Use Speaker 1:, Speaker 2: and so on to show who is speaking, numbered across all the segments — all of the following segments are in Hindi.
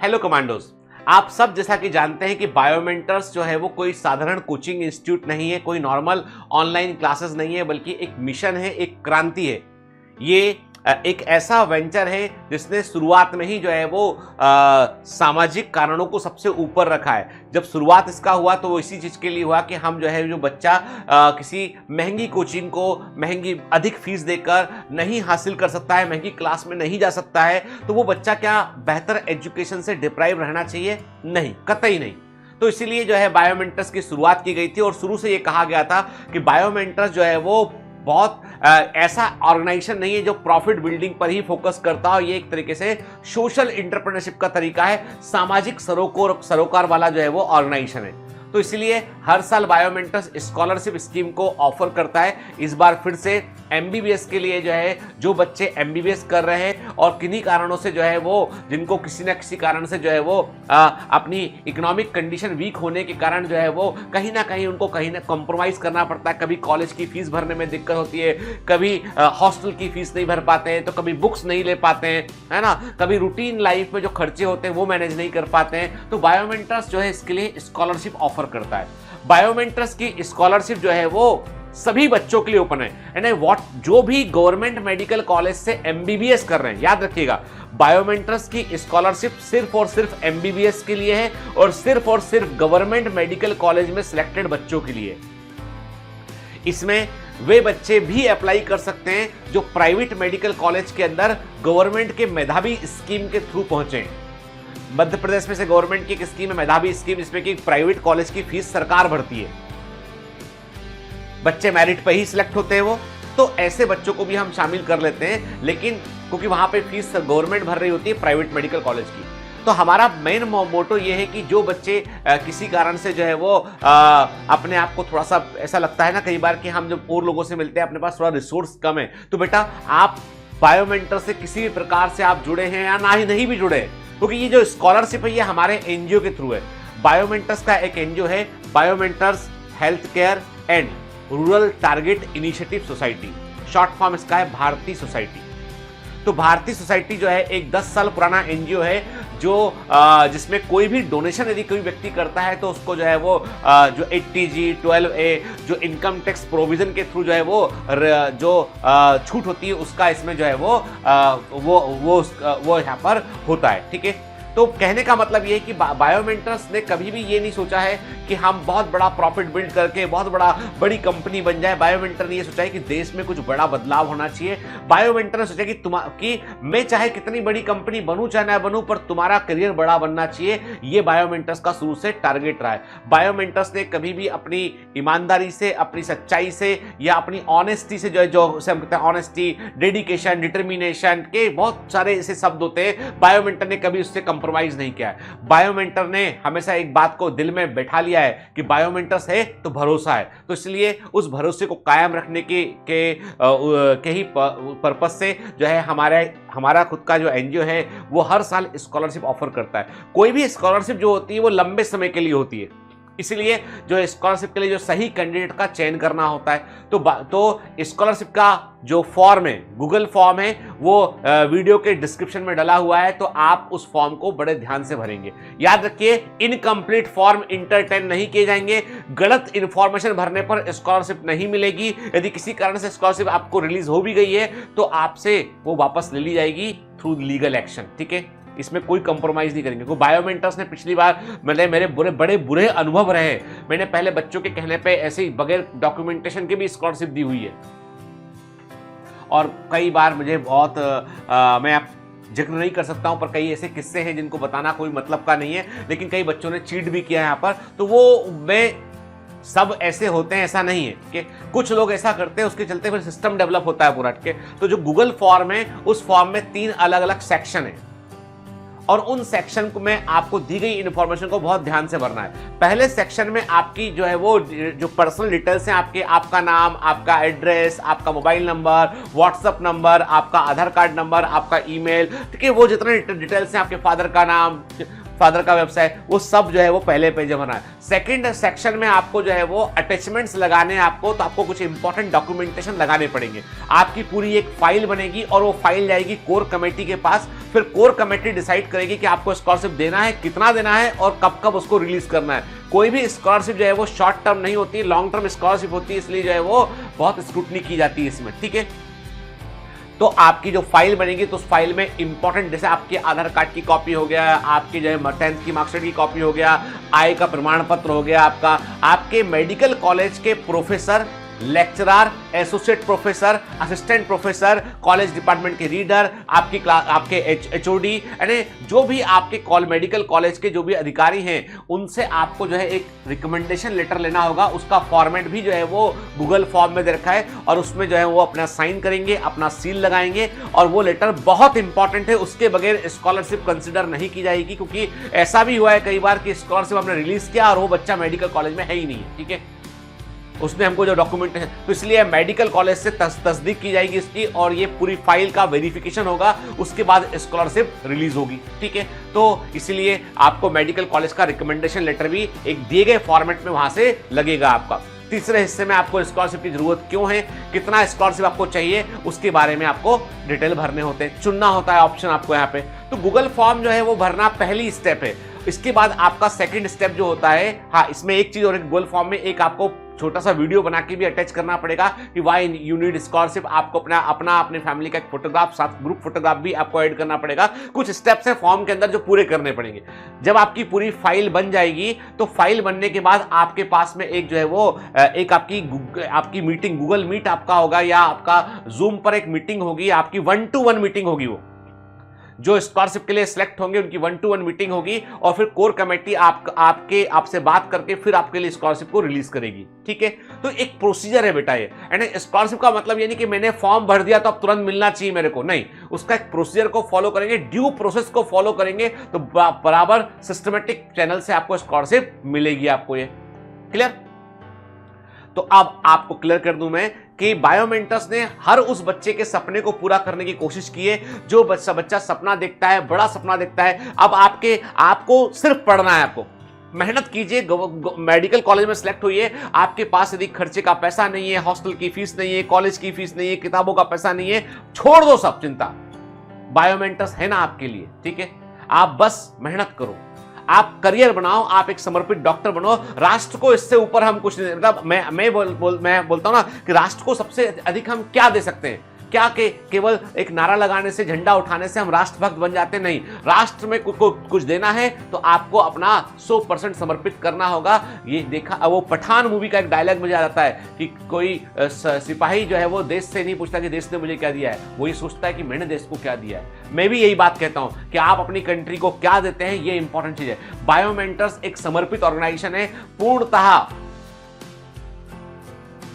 Speaker 1: हेलो कमांडोज, आप सब जैसा कि जानते हैं कि बायोमेंटर्स जो है वो कोई साधारण कोचिंग इंस्टीट्यूट नहीं है, कोई नॉर्मल ऑनलाइन क्लासेस नहीं है, बल्कि एक मिशन है, एक क्रांति है। ये एक ऐसा वेंचर है जिसने शुरुआत में ही जो है वो सामाजिक कारणों को सबसे ऊपर रखा है। जब शुरुआत इसका हुआ तो वो इसी चीज़ के लिए हुआ कि हम जो है जो बच्चा किसी महंगी कोचिंग को महंगी अधिक फीस देकर नहीं हासिल कर सकता है, महंगी क्लास में नहीं जा सकता है, तो वो बच्चा क्या बेहतर एजुकेशन से डिप्राइव रहना चाहिए? नहीं, कतई नहीं। तो इसीलिए जो है बायोमेंटर्स की शुरुआत की गई थी और शुरू से ये कहा गया था कि बायोमेंटर्स जो है वो बहुत ऐसा ऑर्गेनाइजेशन नहीं है जो प्रॉफिट बिल्डिंग पर ही फोकस करता हो। ये एक तरीके से सोशल एंटरप्रेन्योरशिप का तरीका है, सामाजिक सरोकार वाला जो है वो ऑर्गेनाइजेशन है। तो इसलिए हर साल बायोमेंटर्स स्कॉलरशिप स्कीम को ऑफर करता है। इस बार फिर से एमबीबीएस के लिए जो है जो बच्चे एमबीबीएस कर रहे हैं और किन्हीं कारणों से जो है वो जिनको किसी न किसी कारण से जो है वो अपनी इकोनॉमिक कंडीशन वीक होने के कारण जो है वो कहीं ना कहीं उनको कहीं ना कॉम्प्रोमाइज़ करना पड़ता है। कभी कॉलेज की फीस भरने में दिक्कत होती है, कभी हॉस्टल की फीस नहीं भर पाते हैं, तो कभी बुक्स नहीं ले पाते हैं, है ना, कभी रूटीन लाइफ में जो खर्चे होते हैं वो मैनेज नहीं कर पाते हैं। तो बायोमेंटर्स जो है इसके लिए स्कॉलरशिप ऑफर करता है। बायोमेंटर्स की स्कॉलरशिप जो है वो सभी बच्चों के लिए ओपन है। यानी जो भी गवर्नमेंट मेडिकल कॉलेज से एमबीबीएस कर रहे हैं, याद रखिएगा बायोमेंटर्स की स्कॉलरशिप सिर्फ और सिर्फ एमबीबीएस के लिए है और सिर्फ गवर्नमेंट मेडिकल कॉलेज में सिलेक्टेड बच्चों के लिए। इसमें वे बच्चे भी अप्लाई कर सकते हैं जो प्राइवेट मेडिकल कॉलेज के अंदर गवर्नमेंट के मेधावी स्कीम के थ्रू पहुंचे हैं। मध्य प्रदेश में से गवर्नमेंट की एक स्कीम है मेधावी स्कीम, जिसमें कि प्राइवेट कॉलेज की फीस सरकार भरती है, बच्चे मेरिट पे ही सिलेक्ट होते हैं वो, तो ऐसे बच्चों को भी हम शामिल कर लेते हैं। लेकिन क्योंकि वहां पे फीस गवर्नमेंट भर रही होती है प्राइवेट मेडिकल कॉलेज की, तो हमारा मेन मोटो ये है कि जो बच्चे किसी कारण से जो है वो अपने आप को थोड़ा सा ऐसा लगता है ना कई बार कि हम जब और लोगों से मिलते हैं अपने पास थोड़ा रिसोर्स कम है, तो बेटा आप बायोमेंटर से किसी भी प्रकार से आप जुड़े हैं या ना ही नहीं भी जुड़े, क्योंकि ये जो स्कॉलरशिप है ये हमारे एनजीओ के थ्रू है। बायोमेंटर्स का एक एनजीओ है, Biomentors health care and rural target initiative society, short form इसका है भारती सोसाइटी। तो भारती सोसाइटी जो है एक 10 साल पुराना एनजीओ है जो जिसमें कोई भी डोनेशन यदि कोई व्यक्ति करता है तो उसको जो है वो जो 80G 12A जो इनकम टैक्स प्रोविजन के थ्रू जो है वो जो छूट होती है उसका इसमें जो है वो यहाँ पर होता है। ठीक है, तो कहने का मतलब ये है कि बायोमेंटर्स ने कभी भी ये नहीं सोचा है कि हम बहुत बड़ा प्रॉफिट बिल्ड करके बहुत बड़ी कंपनी बन जाए। बायोमेंटर ने ये सोचा है कि देश में कुछ बड़ा बदलाव होना चाहिए। बायोमेंटर ने सोचा कि मैं चाहे कितनी बड़ी कंपनी बनूं चाहे ना बनूं, पर तुम्हारा करियर बड़ा बनना चाहिए। ये बायोमेंटर्स का शुरू से टारगेट रहा है। बायोमेंटर्स ने कभी भी अपनी ईमानदारी से, अपनी सच्चाई से या अपनी ऑनेस्टी से जो हम कहते हैं ऑनेस्टी, डेडिकेशन, डिटर्मिनेशन के बहुत सारे ऐसे शब्द होते हैं, बायोमेंटर ने कभी उससे कंप्रोमाइज नहीं किया है। बायोमेंटर ने हमेशा एक बात को दिल में बैठा लिया है कि बायोमेंटर्स है तो भरोसा है, तो इसलिए उस भरोसे को कायम रखने के ही पर्पस से जो है हमारा खुद का जो एनजीओ है वो हर साल स्कॉलरशिप ऑफर करता है। कोई भी स्कॉलरशिप जो होती है वो लंबे समय के लिए होती है, इसलिए जो स्कॉलरशिप के लिए जो सही कैंडिडेट का चयन करना होता है। तो स्कॉलरशिप का जो फॉर्म है, गूगल फॉर्म है, वो वीडियो के डिस्क्रिप्शन में डला हुआ है, तो आप उस फॉर्म को बड़े ध्यान से भरेंगे। याद रखिए इनकम्प्लीट फॉर्म इंटरटेन नहीं किए जाएंगे, गलत इंफॉर्मेशन भरने पर स्कॉलरशिप नहीं मिलेगी। यदि किसी कारण से स्कॉलरशिप आपको रिलीज हो भी गई है तो आपसे वो वापस ले ली जाएगी थ्रू लीगल एक्शन। ठीक है, इसमें कोई कंप्रोमाइज नहीं करेंगे। क्योंकि बायोमेंटर्स ने पिछली बार मेरे बड़े बुरे अनुभव रहे, मैंने पहले बच्चों के कहने पे ऐसे ही बगैर डॉक्यूमेंटेशन के भी स्कॉलरशिप दी हुई है, और कई बार मुझे बहुत मैं आप जिक्र नहीं कर सकता हूं, पर कई ऐसे किस्से हैं जिनको बताना कोई मतलब का नहीं है, लेकिन कई बच्चों ने चीट भी किया यहाँ पर। तो वो सब ऐसे होते हैं ऐसा नहीं है कि कुछ लोग ऐसा करते हैं, उसके चलते फिर सिस्टम डेवलप होता है पूरा। तो जो गूगल फॉर्म है उस फॉर्म में 3 अलग अलग सेक्शन है और उन सेक्शन को में आपको दी गई इंफॉर्मेशन को बहुत ध्यान से भरना है। पहले सेक्शन में आपकी जो है वो जो पर्सनल डिटेल्स हैं आपका नाम, आपका एड्रेस, आपका मोबाइल नंबर, व्हाट्सएप नंबर, आपका आधार कार्ड नंबर, आपका ईमेल, ठीक है, वो जितने डिटेल्स हैं, आपके फादर का नाम, फादर का व्यवसाय, वो सब जो है वो पहले पेज में भरना है। सेकंड सेक्शन में आपको जो है वो अटैचमेंट्स लगाने हैं आपको, तो आपको कुछ इंपॉर्टेंट डॉक्यूमेंटेशन लगाने पड़ेंगे। आपकी पूरी एक फाइल बनेगी और वो फाइल जाएगी कोर कमेटी के पास। फिर कोर कमेटी डिसाइड करेगी कि आपको स्कॉलरशिप देना है, कितना देना है और कब कब उसको रिलीज करना है। कोई भी स्कॉलरशिप जो है वो शॉर्ट टर्म नहीं होती, लॉन्ग टर्म स्कॉलरशिप होती है, इसलिए जो है वो बहुत स्क्रूटनी की जाती है इसमें, ठीक है। तो आपकी जो फाइल बनेगी तो उस फाइल में इंपॉर्टेंट, जैसे आपके आधार कार्ड की कॉपी हो गया, आपकी जो है 10th की मार्कशीट की कॉपी हो गया, आय का प्रमाण पत्र हो गया आपका, आपके मेडिकल कॉलेज के professor, lecturer, associate professor, assistant professor, college department के रीडर, आपकी क्लास, आपके एचओडी, यानी जो भी आपके मेडिकल कॉलेज के जो भी अधिकारी हैं, उनसे आपको जो है एक रिकमेंडेशन लेटर लेना होगा। उसका फॉर्मेट भी जो है वो गूगल फॉर्म में दे रखा है और उसमें जो है वो अपना साइन करेंगे, अपना सील लगाएंगे और वो लेटर बहुत इंपॉर्टेंट है, उसके बगैर स्कॉलरशिप कंसिडर नहीं की जाएगी। क्योंकि ऐसा भी हुआ है कई बार कि स्कॉलरशिप हमने रिलीज किया और वो बच्चा मेडिकल कॉलेज में है ही नहीं, ठीक है, उसने हमको जो डॉक्यूमेंट है, तो इसलिए मेडिकल कॉलेज से तस्दीक की जाएगी इसकी और ये पूरी फाइल का वेरिफिकेशन होगा, उसके बाद स्कॉलरशिप रिलीज होगी, ठीक है। तो इसलिए आपको मेडिकल कॉलेज का रिकमेंडेशन लेटर भी एक दिए गए फॉर्मेट में वहां से लगेगा आपका। तीसरे हिस्से में आपको स्कॉलरशिप की जरूरत क्यों है, कितना स्कॉलरशिप आपको चाहिए, उसके बारे में आपको डिटेल भरने होते हैं, चुनना होता है ऑप्शन आपको यहाँ पे। तो गूगल फॉर्म जो है वो भरना पहली स्टेप है। इसके बाद आपका सेकंड स्टेप जो होता है, हाँ इसमें एक चीज और, एक गूगल फॉर्म में एक आपको छोटा सा वीडियो बना के भी अटैच करना पड़ेगा कि व्हाई यू नीड स्कॉलरशिप। आपको अपनी फैमिली का एक फोटोग्राफ, साथ ग्रुप फोटोग्राफ भी आपको ऐड करना पड़ेगा। कुछ स्टेप्स हैं फॉर्म के अंदर जो पूरे करने पड़ेंगे। जब आपकी पूरी फाइल बन जाएगी तो फाइल बनने के बाद आपके पास में एक जो है वो एक आपकी मीटिंग, गूगल मीट आपका होगा या आपका जूम पर एक मीटिंग होगी, आपकी 1-to-1 मीटिंग होगी। वो जो स्कॉलरशिप के लिए सिलेक्ट होंगे उनकी 1-to-1 मीटिंग होगी और फिर कोर कमेटी आपसे बात करके फिर आपके लिए स्कॉलरशिप को रिलीज करेगी, ठीक है। तो एक प्रोसीजर है बेटा ये, यानी स्कॉलरशिप का मतलब ये नहीं कि मैंने फॉर्म भर दिया तो अब तुरंत मिलना चाहिए मेरे को, नहीं, उसका एक प्रोसीजर को फॉलो करेंगे, ड्यू प्रोसेस को फॉलो करेंगे तो बराबर सिस्टमेटिक चैनल से आपको स्कॉलरशिप मिलेगी आपको। ये क्लियर? तो अब आपको क्लियर कर दूं मैं कि बायोमेंटर्स ने हर उस बच्चे के सपने को पूरा करने की कोशिश की है जो बच्चा सपना देखता है, बड़ा सपना देखता है। अब आपको सिर्फ पढ़ना है, आपको मेहनत कीजिए, मेडिकल कॉलेज में सिलेक्ट हुई है, आपके पास यदि खर्चे का पैसा नहीं है, हॉस्टल की फीस नहीं है, कॉलेज की फीस नहीं है, किताबों का पैसा नहीं है, छोड़ दो सब चिंता, बायोमेंटर्स है ना आपके लिए, ठीक है। आप बस मेहनत करो, आप करियर बनाओ, आप एक समर्पित डॉक्टर बनो। राष्ट्र को इससे ऊपर हम कुछ नहीं, मतलब मैं बोलता हूं ना कि राष्ट्र को सबसे अधिक हम क्या दे सकते हैं, क्या के केवल एक नारा लगाने से, झंडा उठाने से हम राष्ट्रभक्त बन जाते नहीं। राष्ट्र में कुछ देना है तो आपको अपना 100% समर्पित करना होगा। ये देखा, वो पठान मूवी का एक डायलॉग मुझे याद आता है कि कोई सिपाही जो है वो देश से नहीं पूछता कि देश ने मुझे क्या दिया है, वो ये सोचता है कि मैंने देश को क्या दिया है। मैं भी यही बात कहता हूं कि आप अपनी कंट्री को क्या देते हैं, ये इंपॉर्टेंट चीज है। बायोमेंटर्स एक समर्पित ऑर्गेनाइजेशन है, पूर्णतः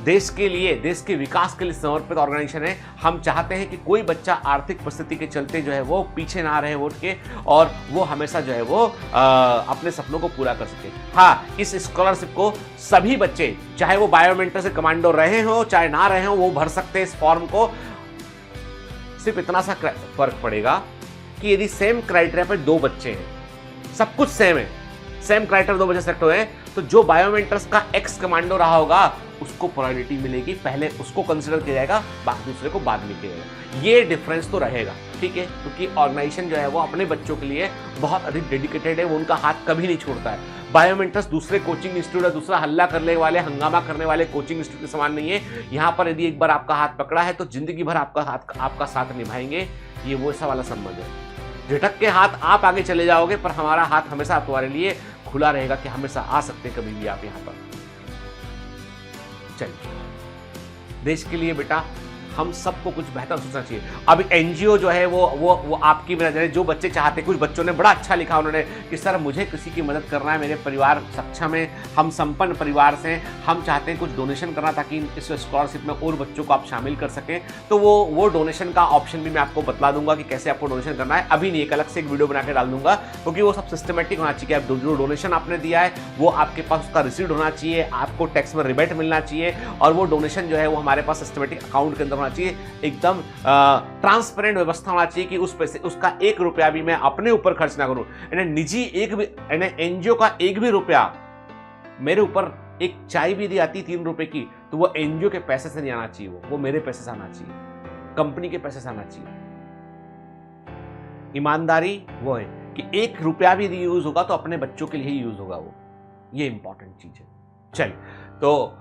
Speaker 1: देश के लिए, देश के विकास के लिए समर्पित ऑर्गेनाइजेशन है। हम चाहते हैं कि कोई बच्चा आर्थिक परिस्थिति के चलते जो है वो पीछे ना रहे वोट के, और वो हमेशा जो है वो अपने सपनों को पूरा कर सके। हाँ, इस स्कॉलरशिप को सभी बच्चे, चाहे वो बायोमेंटर से कमांडो रहे हो चाहे ना रहे हो, वो भर सकते हैं इस फॉर्म को। सिर्फ इतना सा फर्क पड़ेगा कि यदि सेम क्राइटेरिया पर 2 बच्चे हैं, सब कुछ सेम है, सेम क्राइटेरिया 2 बच्चे सेलेक्ट हुए हैं, तो जो बायोमेंटर्स का एक्स कमांडो रहा होगा उसको प्रायोरिटी मिलेगी, पहले उसको कंसिडर किया जाएगा, बाकी दूसरे को बाद में किया जाएगा। ये डिफरेंस तो रहेगा, ठीक है, क्योंकि ऑर्गेनाइजेशन जो है वो अपने बच्चों के लिए बहुत अधिक डेडिकेटेड है, वो उनका हाथ कभी नहीं छोड़ता है। बायोमेंटर्स दूसरे कोचिंग इंस्टीट्यूट, दूसरा हल्ला करने वाले, हंगामा करने वाले कोचिंग इंस्टीट्यूट के समान नहीं है। यहाँ पर यदि एक बार आपका हाथ पकड़ा है तो जिंदगी भर आपका साथ निभाएंगे। ये वो ऐसा वाला संबंध है, झटक के हाथ आप आगे चले जाओगे पर हमारा हाथ हमेशा तुम्हारे लिए खुला रहेगा कि हमेशा आ सकते हैं कभी भी आप यहाँ पर। चलिए, देश के लिए बेटा हम सबको कुछ बेहतर सोचना चाहिए। अब एनजीओ जो है वो आपकी वजह, जो बच्चे चाहते, कुछ बच्चों ने बड़ा अच्छा लिखा उन्होंने कि सर मुझे किसी की मदद करना है, मेरे परिवार सक्षम है, हम संपन्न परिवार से हैं, हम चाहते हैं कुछ डोनेशन करना ताकि इस स्कॉलरशिप में और बच्चों को आप शामिल कर सकें। तो वो डोनेशन का ऑप्शन भी मैं आपको बतला दूंगा कि कैसे आपको डोनेशन करना है। अभी नहीं, एक अलग से एक वीडियो बना के डाल दूंगा, क्योंकि वो सब सिस्टमेटिक होना चाहिए। आप जो डोनेशन आपने दिया है वो आपके पास उसका रिसीट होना चाहिए, आपको टैक्स में रिबेट मिलना चाहिए, और वो डोनेशन जो है वो हमारे पास सिस्टमेटिक अकाउंट के अंदर होना चाहिए, एकदम ट्रांसपेरेंट व्यवस्था होना चाहिए कि उस पैसे उसका 1 रुपया भी मैं अपने ऊपर खर्च ना करूं। निजी एक भी एनजीओ का 1 भी रुपया मेरे ऊपर, एक चाय भी दी आती 3 रुपए की, तो वो एनजीओ के पैसे से नहीं आना चाहिए, वो मेरे पैसे से आना चाहिए, कंपनी के पैसे से आना चाहिए। ईमानदारी वो है कि 1 रुपया भी यूज होगा तो अपने बच्चों के लिए ही यूज होगा वो, ये इंपॉर्टेंट चीज है। चलिए, तो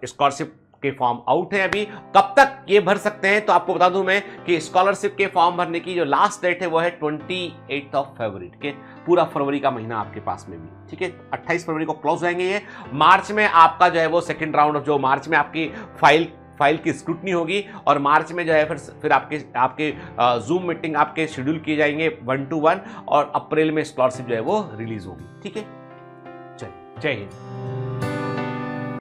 Speaker 1: स्कॉलरशिप के फॉर्म आउट है अभी, कब तक ये भर सकते हैं? तो आपको बता दूं मैं कि स्कॉलरशिप के फॉर्म भरने की जो लास्ट डेट है वो है 28 फरवरी, ठीक है, पूरा फरवरी का महीना आपके पास में भी, ठीक है। 28 फरवरी को क्लोज होंगे ये, मार्च में आपका जो है वो सेकंड राउंड, जो मार्च में आपकी फाइल की स्क्रूटनी होगी, और मार्च में जो है फिर आपके जूम मीटिंग आपके शेड्यूल किए जाएंगे 1 to 1, और अप्रैल में स्कॉलरशिप जो है वो रिलीज होगी, ठीक है। चलिए, जय हिंद।